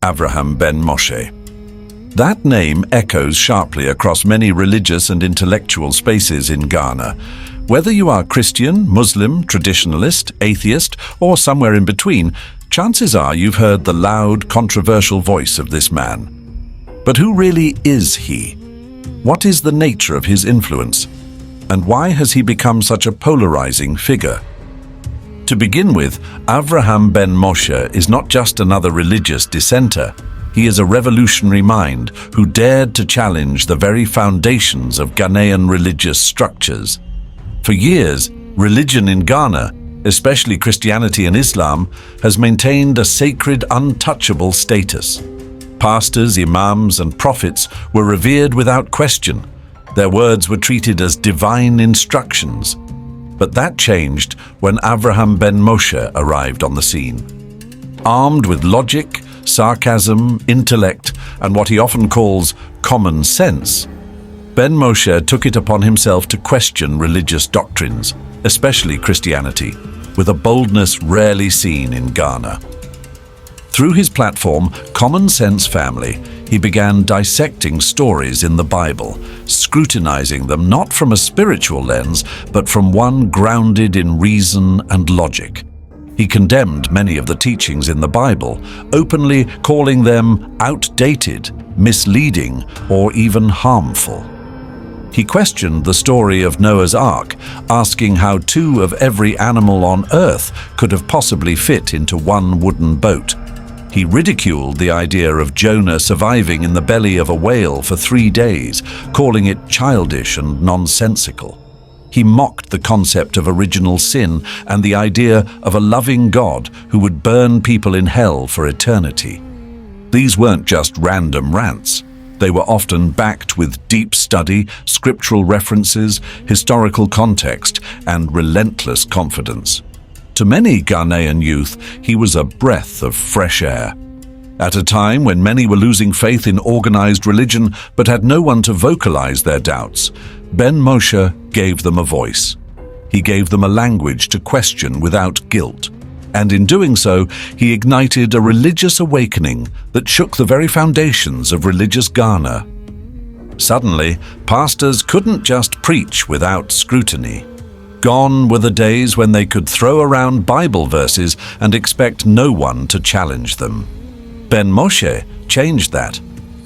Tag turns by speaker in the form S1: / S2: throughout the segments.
S1: Avraham ben Moshe. That name echoes sharply across many religious and intellectual spaces in Ghana. Whether you are Christian, Muslim, traditionalist, atheist, or somewhere in between, chances are you've heard the loud, controversial voice of this man. But who really is he? What is the nature of his influence? And why has he become such a polarizing figure? To begin with, Avraham ben Moshe is not just another religious dissenter. He is a revolutionary mind who dared to challenge the very foundations of Ghanaian religious structures. For years, religion in Ghana, especially Christianity and Islam, has maintained a sacred, untouchable status. Pastors, imams, and prophets were revered without question. Their words were treated as divine instructions. But that changed when Avraham ben Moshe arrived on the scene. Armed with logic, sarcasm, intellect, and what he often calls common sense, Ben Moshe took it upon himself to question religious doctrines, especially Christianity, with a boldness rarely seen in Ghana. Through his platform, Common Sense Family, he began dissecting stories in the Bible, scrutinizing them not from a spiritual lens, but from one grounded in reason and logic. He condemned many of the teachings in the Bible, openly calling them outdated, misleading, or even harmful. He questioned the story of Noah's Ark, asking how 2 of every animal on earth could have possibly fit into one wooden boat. He ridiculed the idea of Jonah surviving in the belly of a whale for 3 days, calling it childish and nonsensical. He mocked the concept of original sin and the idea of a loving God who would burn people in hell for eternity. These weren't just random rants. They were often backed with deep study, scriptural references, historical context, and relentless confidence. To many Ghanaian youth, he was a breath of fresh air. At a time when many were losing faith in organized religion but had no one to vocalize their doubts, Ben Moshe gave them a voice. He gave them a language to question without guilt. And in doing so, he ignited a religious awakening that shook the very foundations of religious Ghana. Suddenly, pastors couldn't just preach without scrutiny. Gone were the days when they could throw around Bible verses and expect no one to challenge them. Ben Moshe changed that.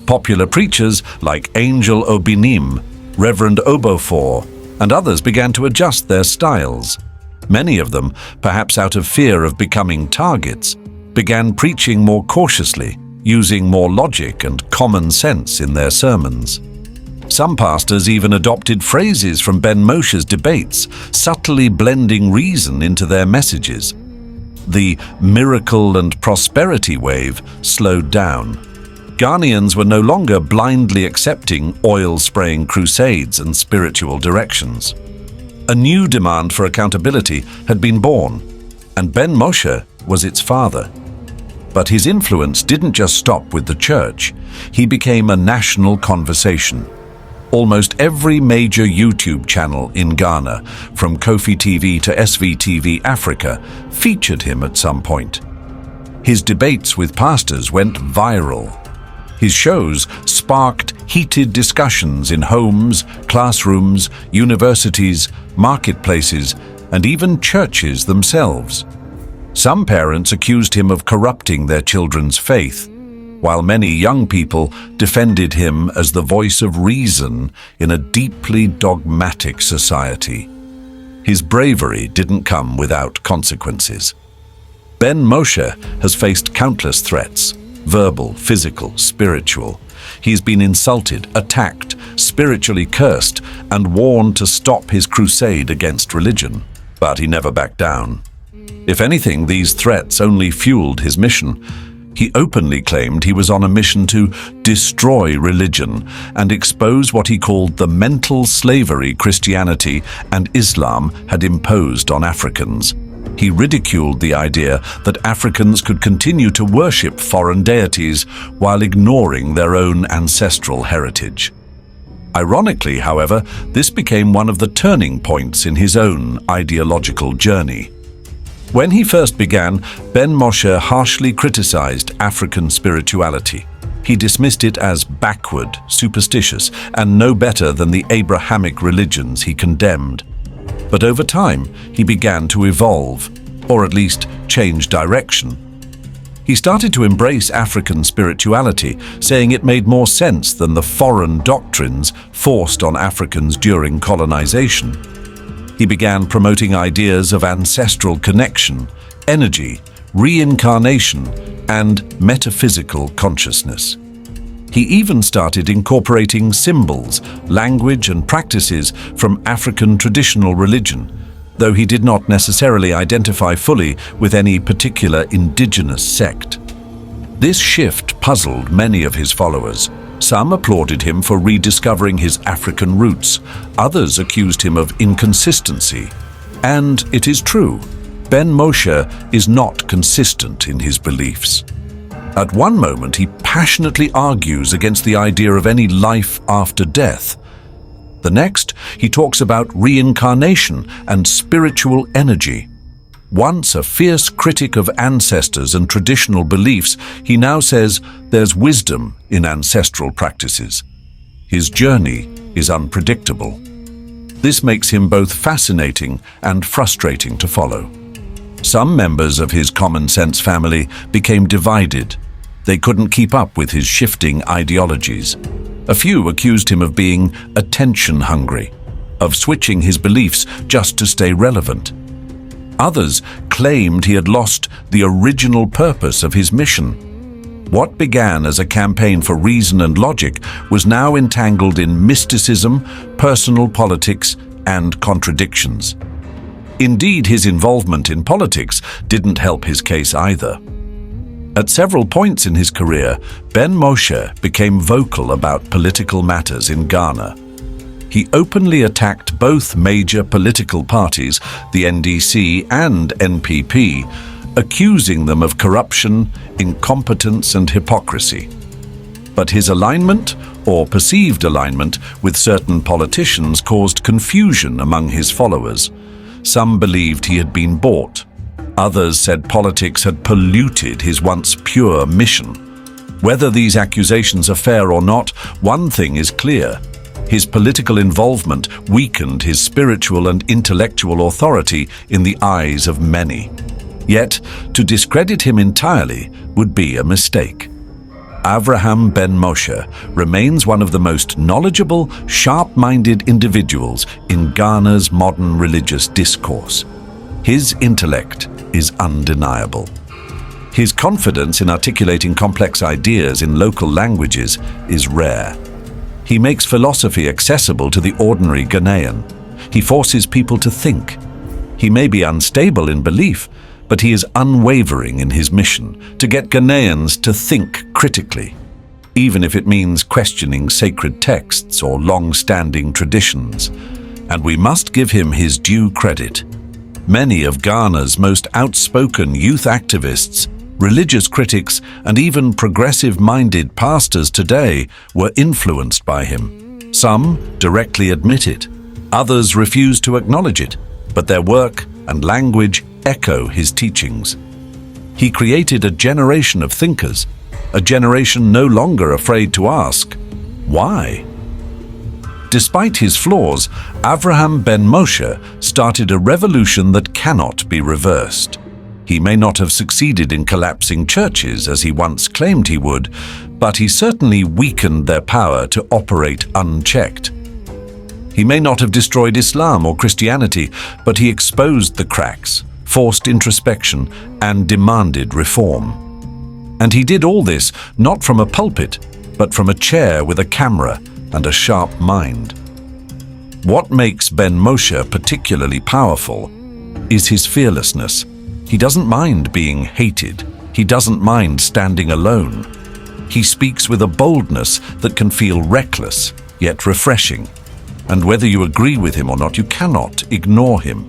S1: Popular preachers like Angel Obinim, Reverend Obofor, and others began to adjust their styles. Many of them, perhaps out of fear of becoming targets, began preaching more cautiously, using more logic and common sense in their sermons. Some pastors even adopted phrases from Ben Moshe's debates, subtly blending reason into their messages. The miracle and prosperity wave slowed down. Ghanaians were no longer blindly accepting oil-spraying crusades and spiritual directions. A new demand for accountability had been born, and Ben Moshe was its father. But his influence didn't just stop with the church. He became a national conversation. Almost every major YouTube channel in Ghana, from Kofi TV to SVTV Africa, featured him at some point. His debates with pastors went viral. His shows sparked heated discussions in homes, classrooms, universities, marketplaces, and even churches themselves. Some parents accused him of corrupting their children's faith, while many young people defended him as the voice of reason in a deeply dogmatic society. His bravery didn't come without consequences. Ben Moshe has faced countless threats, verbal, physical, spiritual. He's been insulted, attacked, spiritually cursed, and warned to stop his crusade against religion. But he never backed down. If anything, these threats only fueled his mission. He openly claimed he was on a mission to destroy religion and expose what he called the mental slavery Christianity and Islam had imposed on Africans. He ridiculed the idea that Africans could continue to worship foreign deities while ignoring their own ancestral heritage. Ironically, however, this became one of the turning points in his own ideological journey. When he first began, Ben Moshe harshly criticized African spirituality. He dismissed it as backward, superstitious, and no better than the Abrahamic religions he condemned. But over time, he began to evolve, or at least change direction. He started to embrace African spirituality, saying it made more sense than the foreign doctrines forced on Africans during colonization. He began promoting ideas of ancestral connection, energy, reincarnation, and metaphysical consciousness. He even started incorporating symbols, language, and practices from African traditional religion, though he did not necessarily identify fully with any particular indigenous sect. This shift puzzled many of his followers. Some applauded him for rediscovering his African roots. Others accused him of inconsistency. And it is true, Ben Moshe is not consistent in his beliefs. At one moment, he passionately argues against the idea of any life after death. The next, he talks about reincarnation and spiritual energy. Once a fierce critic of ancestors and traditional beliefs, he now says there's wisdom in ancestral practices. His journey is unpredictable. This makes him both fascinating and frustrating to follow. Some members of his common sense family became divided. They couldn't keep up with his shifting ideologies. A few accused him of being attention-hungry, of switching his beliefs just to stay relevant. Others claimed he had lost the original purpose of his mission. What began as a campaign for reason and logic was now entangled in mysticism, personal politics, and contradictions. Indeed, his involvement in politics didn't help his case either. At several points in his career, Ben Moshe became vocal about political matters in Ghana. He openly attacked both major political parties, the NDC and NPP, accusing them of corruption, incompetence, and hypocrisy. But his alignment, or perceived alignment, with certain politicians caused confusion among his followers. Some believed he had been bought. Others said politics had polluted his once pure mission. Whether these accusations are fair or not, one thing is clear. His political involvement weakened his spiritual and intellectual authority in the eyes of many. Yet, to discredit him entirely would be a mistake. Avraham Ben Moshe remains one of the most knowledgeable, sharp-minded individuals in Ghana's modern religious discourse. His intellect is undeniable. His confidence in articulating complex ideas in local languages is rare. He makes philosophy accessible to the ordinary Ghanaian. He forces people to think. He may be unstable in belief, but he is unwavering in his mission to get Ghanaians to think critically, even if it means questioning sacred texts or long-standing traditions. And we must give him his due credit. Many of Ghana's most outspoken youth activists, religious critics, and even progressive-minded pastors today were influenced by him. Some directly admit it. Others refuse to acknowledge it, but their work and language echo his teachings. He created a generation of thinkers, a generation no longer afraid to ask, why? Despite his flaws, Avraham Ben Moshe started a revolution that cannot be reversed. He may not have succeeded in collapsing churches as he once claimed he would, but he certainly weakened their power to operate unchecked. He may not have destroyed Islam or Christianity, but he exposed the cracks, forced introspection, and demanded reform. And he did all this not from a pulpit, but from a chair with a camera and a sharp mind. What makes Ben Moshe particularly powerful is his fearlessness. He doesn't mind being hated. He doesn't mind standing alone. He speaks with a boldness that can feel reckless, yet refreshing. And whether you agree with him or not, you cannot ignore him.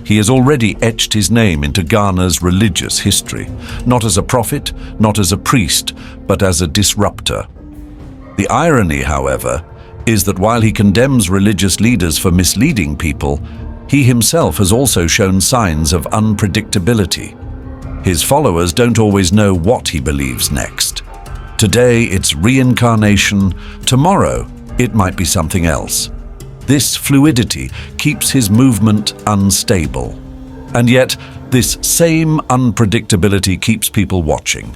S1: He has already etched his name into Ghana's religious history, not as a prophet, not as a priest, but as a disruptor. The irony, however, is that while he condemns religious leaders for misleading people, He himself has also shown signs of unpredictability. His followers don't always know what he believes next. Today it's reincarnation, tomorrow it might be something else. This fluidity keeps his movement unstable. And yet, this same unpredictability keeps people watching.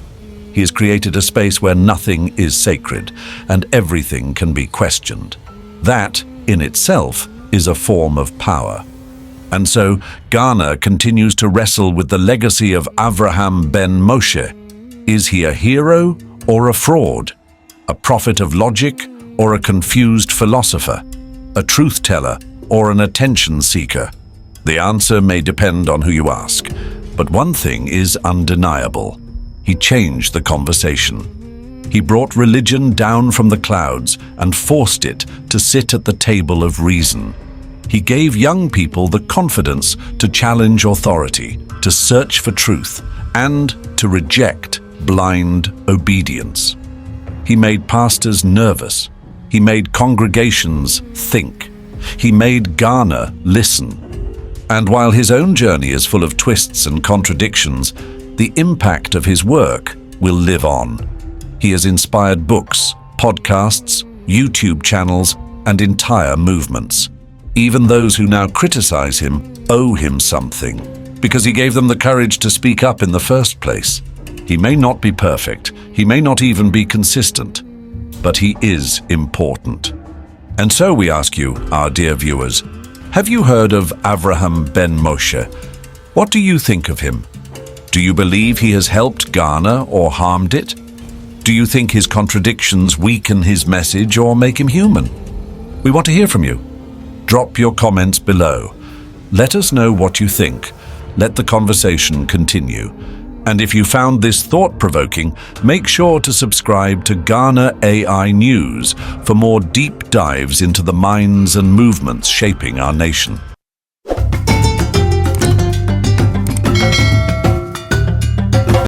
S1: He has created a space where nothing is sacred and everything can be questioned. That, in itself, is a form of power. And so, Ghana continues to wrestle with the legacy of Avraham ben Moshe. Is he a hero or a fraud? A prophet of logic or a confused philosopher? A truth-teller or an attention seeker? The answer may depend on who you ask, but one thing is undeniable. He changed the conversation. He brought religion down from the clouds and forced it to sit at the table of reason. He gave young people the confidence to challenge authority, to search for truth, and to reject blind obedience. He made pastors nervous. He made congregations think. He made Ghana listen. And while his own journey is full of twists and contradictions, the impact of his work will live on. He has inspired books, podcasts, YouTube channels, and entire movements. Even those who now criticize him owe him something, because he gave them the courage to speak up in the first place. He may not be perfect, he may not even be consistent, but he is important. And so we ask you, our dear viewers, have you heard of Avraham ben Moshe? What do you think of him? Do you believe he has helped Ghana or harmed it? Do you think his contradictions weaken his message or make him human? We want to hear from you. Drop your comments below. Let us know what you think. Let the conversation continue. And if you found this thought-provoking, make sure to subscribe to Ghana AI News for more deep dives into the minds and movements shaping our nation.